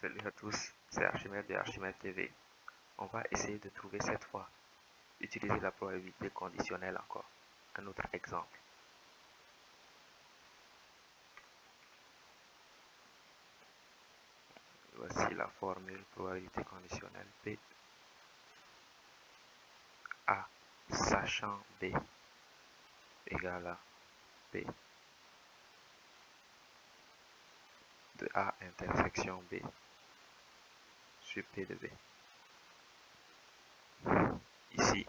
Salut à tous, c'est Archimède de Archimède TV. On va essayer de trouver cette fois, utiliser la probabilité conditionnelle encore. Un autre exemple. Voici la formule probabilité conditionnelle P A sachant B égale à P de A intersection B sur P de B. Ici,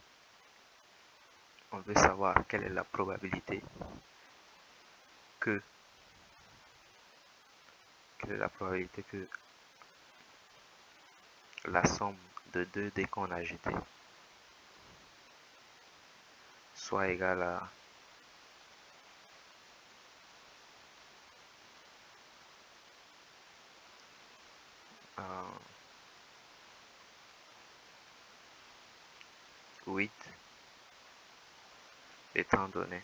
on veut savoir quelle est la probabilité que la somme de deux dés qu'on a jetés soit égale à 8 étant donné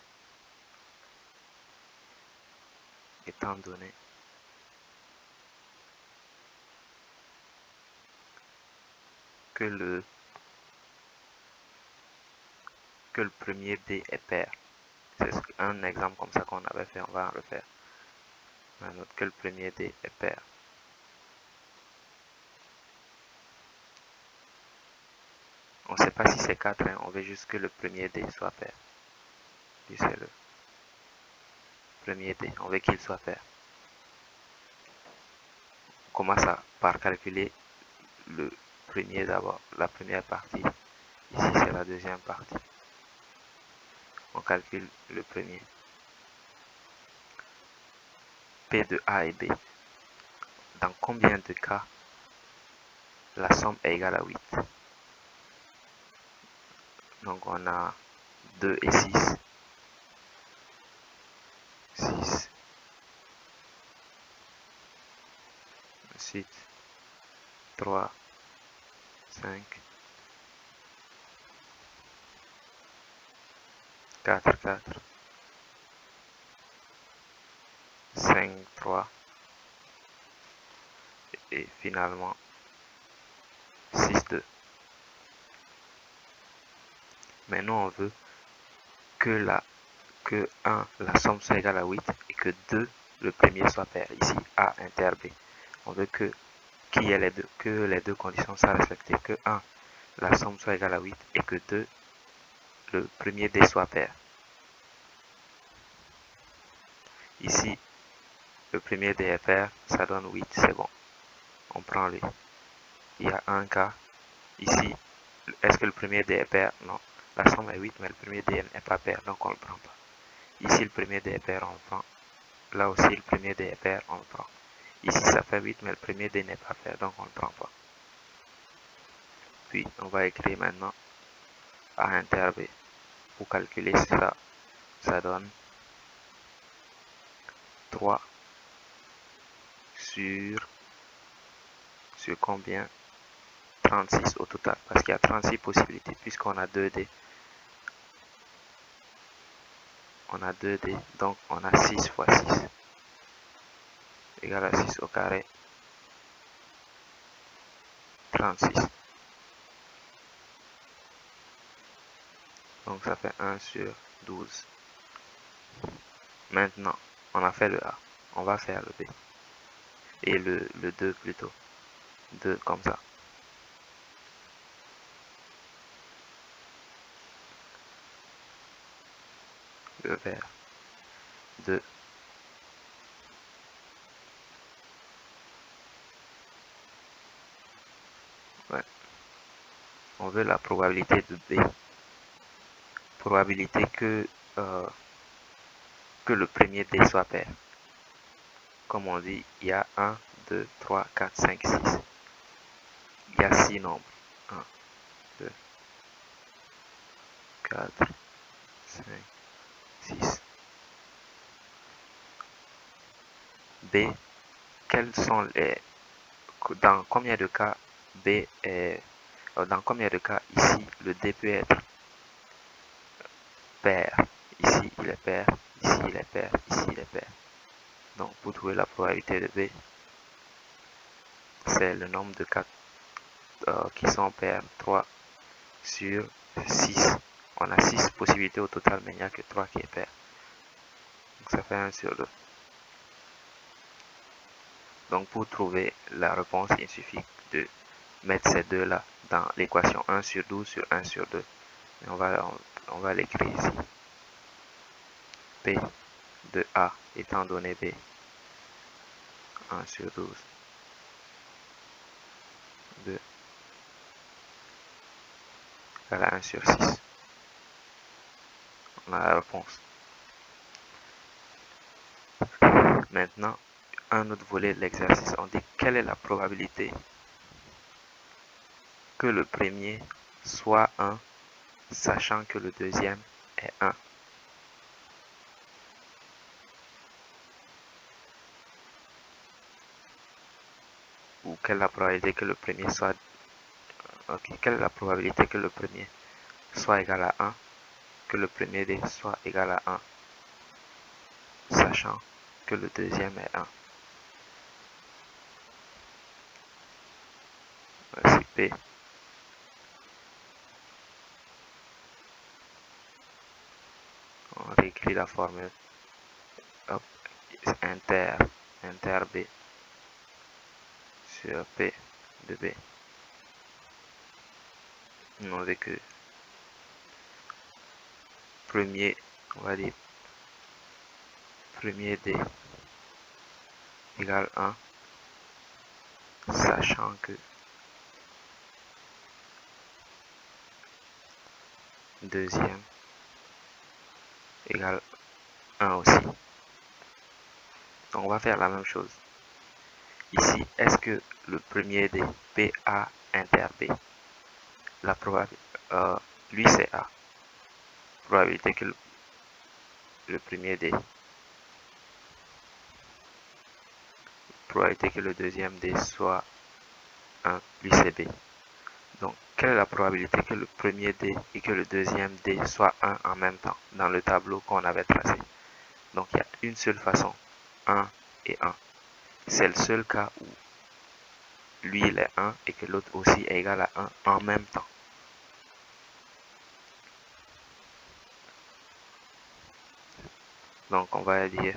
que le premier dé est pair. C'est un exemple comme ça qu'on avait fait, on va en refaire. On note que le premier dé est pair. On ne sait pas si c'est 4, hein, on veut juste que le premier dé soit pair. Puis c'est le premier dé, on veut qu'il soit pair. On commence par calculer le premier d'abord, la première partie. Ici c'est la deuxième partie. On calcule le premier. P de A et B. Dans combien de cas la somme est égale à 8? Donc on a 2 et 6. 6. Ensuite 3, 5, 4, 4, 5, 3 et finalement 6, 2. Maintenant on veut que 1, la somme soit égale à 8 et que 2, le premier soit pair. Ici A inter B. On veut que les deux conditions soient respectées. Que 1, la somme soit égale à 8 et que 2, le premier dé soit pair. Ici, le premier dé est pair, ça donne 8, c'est bon. On prend lui. Il y a un cas. Ici, est-ce que le premier dé est pair? Non. La somme est 8, mais le premier dé n'est pas pair, donc on ne le prend pas. Ici, le premier dé est pair, on le prend. Là aussi, le premier dé est pair, on le prend. Ici, ça fait 8, mais le premier dé n'est pas pair, donc on ne le prend pas. Puis, on va écrire maintenant A inter B. Pour calculer ça, ça donne 3 sur combien? 36 au total, parce qu'il y a 36 possibilités, puisqu'on a 2 dés. On a 2 dés, donc on a 6 fois 6 égale à 6 au carré, 36. Donc ça fait 1 sur 12. Maintenant, on a fait le A. On va faire le B. Et le 2 plutôt. 2 comme ça. Le vert. 2. Ouais. On veut la probabilité de B. Probabilité que le premier dé soit pair. Comme on dit, il y a 1, 2, 3, 4, 5, 6. Il y a 6 nombres. 1, 2, 4, 5, 6. B, quels sont les... Dans combien de cas B est... Dans combien de cas ici le D peut être pair? Ici il est pair, ici il est pair, ici il est pair. Donc pour trouver la probabilité de B, c'est le nombre de cas qui sont pairs, 3 sur 6. On a 6 possibilités au total, mais il n'y a que 3 qui est pair. Donc ça fait 1 sur 2. Donc pour trouver la réponse, il suffit de mettre ces deux-là dans l'équation 1 sur 12 sur 1 sur 2. Et on va l'écrire ici. P de A étant donné B, 1 sur 12, 2 égale à 1 sur 6. On a la réponse. Maintenant, un autre volet de l'exercice, on dit quelle est la probabilité que le premier soit 1, sachant que le deuxième est 1. Ou quelle est la probabilité que le premier soit... quelle est la probabilité que le premier soit égal à 1, que le premier D soit égal à 1, sachant que le deuxième est 1. Voici P. On réécrit la formule. Hop, inter B sur P de B. On dit que premier, on va dire premier D égale 1, sachant que deuxième égale 1 aussi. Donc on va faire la même chose. Ici, est-ce que le premier D, PA inter B, la probabilité, lui c'est A, probabilité que le premier D, probabilité que le deuxième D soit 1, lui c'est B. Donc, quelle est la probabilité que le premier D et que le deuxième D soient 1 en même temps dans le tableau qu'on avait tracé? Donc, il y a une seule façon, 1 et 1. C'est le seul cas où lui il est 1 et que l'autre aussi est égal à 1 en même temps. Donc, on va dire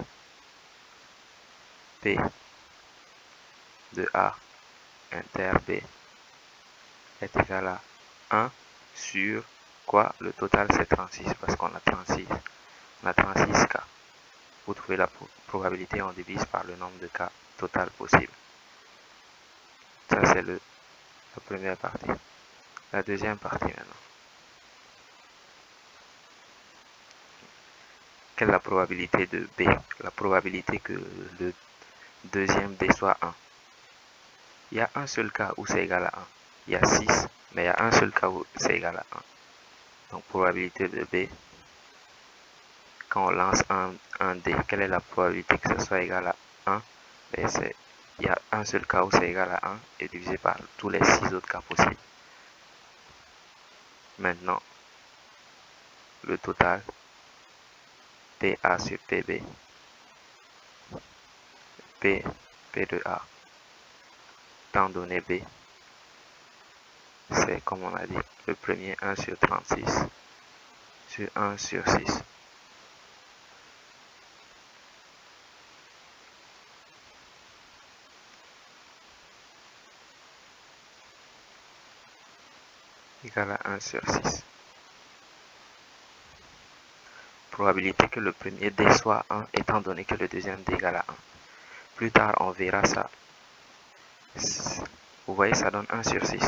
P de A inter B est égal à 1 sur quoi? Le total c'est 36 parce qu'on a 36. On a 36 cas. Pour trouver la probabilité, on divise par le nombre de cas total possible. Ça c'est la première partie. La deuxième partie maintenant. Quelle est la probabilité de B? La probabilité que le deuxième D soit 1. Il y a un seul cas où c'est égal à 1. Il y a 6, mais il y a un seul cas où c'est égal à 1. Donc, probabilité de B, quand on lance un dé, quelle est la probabilité que ce soit égal à 1? Ben, il y a un seul cas où c'est égal à 1 et divisé par tous les 6 autres cas possibles. Maintenant, le total, PA sur PB, P de A, tant donné B, c'est comme on a dit, le premier 1 sur 36 sur 1 sur 6. Égal à 1 sur 6. Probabilité que le premier D soit 1 étant donné que le deuxième D égale à 1. Plus tard, on verra ça. Vous voyez, ça donne 1 sur 6.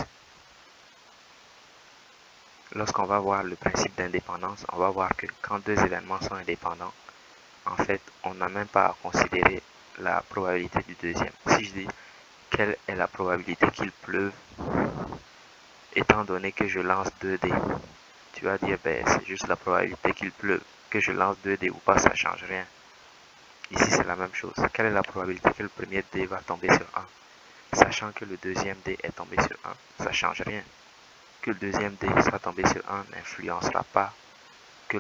Lorsqu'on va voir le principe d'indépendance, on va voir que quand deux événements sont indépendants, en fait, on n'a même pas à considérer la probabilité du deuxième. Si je dis quelle est la probabilité qu'il pleuve, étant donné que je lance 2 dés, tu vas dire, ben, c'est juste la probabilité qu'il pleuve. Que je lance 2 dés ou pas, ça ne change rien. Ici, c'est la même chose. Quelle est la probabilité que le premier dé va tomber sur 1? Sachant que le deuxième dé est tombé sur 1, ça ne change rien. Que le deuxième dé soit tombé sur 1 n'influencera pas que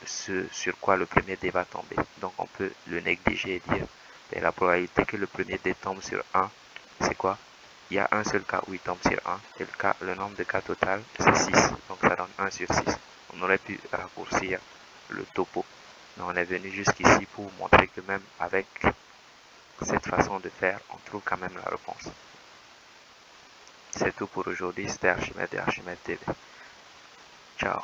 ce sur quoi le premier dé va tomber. Donc on peut le négliger et dire ben, la probabilité que le premier dé tombe sur 1, c'est quoi? il y a un seul cas où il tombe sur 1, et le nombre de cas total, c'est 6. Donc ça donne 1 sur 6. On aurait pu raccourcir le topo. Mais on est venu jusqu'ici pour montrer que même avec cette façon de faire, on trouve quand même la réponse. C'est tout pour aujourd'hui. C'était Archimède et Archimède TV. Ciao.